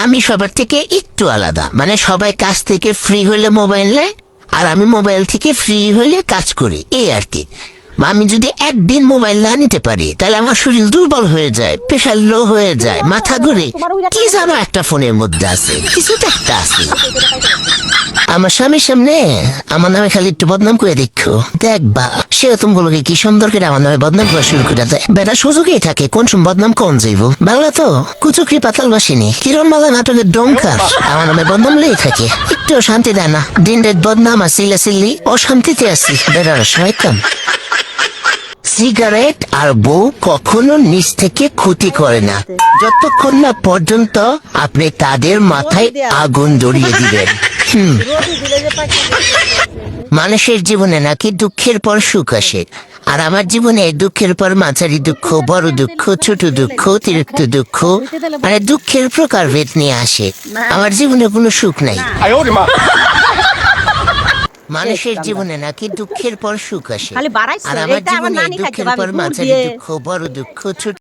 আমি সবার থেকে একটু আলাদা, মানে সবাই কাজ থেকে ফ্রি হলে মোবাইল নেয়, আর আমি মোবাইল থেকে ফ্রি হলে কাজ করি, এই আর কি। আমি যদি একদিন মোবাইল না নিতে পারি তাহলে আমার শরীর দুর্বল হয়ে যায়, প্রেশার লো হয়ে যায়, মাথা ঘুরে। কি জানো একটা ফোনের মধ্যে আছে, কিছু তো একটা আছে। আমার স্বামীর সামনে আমার নামে খালি একটু বদনাম করে দেখো, দেখবা সে তোমাগুলোকে কি সুন্দর করে আমার নামে বদনাম করা শুরু করে দেয়। বেটা সুযোগেই থাকে কোন সময় বদনাম কোন যাইব। বাংলা তো কুচুকরি পাতাল বাসিনি, কিরণ মালা নাটকের ডোমকার আমার নামে বদনাম লেই থাকে, একটু শান্তি দেয় না। দিন রাত বদনাম আর চিল্লাচিল্লি, অশান্তিতে আছি বেটার শয়তান। সিগারেট আর বউ কখনো নিচ থেকে ক্ষতি করে না, যতক্ষণ না পর্যন্ত আপনি তাদের মাথায় আগুন ধরিয়ে দিবেন। মানুষের জীবনে নাকি দুঃখের পর সুখ আসে, আর আমার জীবনে দুঃখের পর মাঝারি দুঃখ, বড় দুঃখ, ছোট দুঃখ, অতিরিক্ত দুঃখ, মানে দুঃখের প্রকারভেদ নিয়ে আসে। আমার জীবনে কোনো সুখ নাই। মানুষের জীবনে নাকি দুঃখের পর সুখ আসে, আর আমার জীবনে দুঃখের পর মাঝারি দুঃখ, বড় দুঃখ, ছোট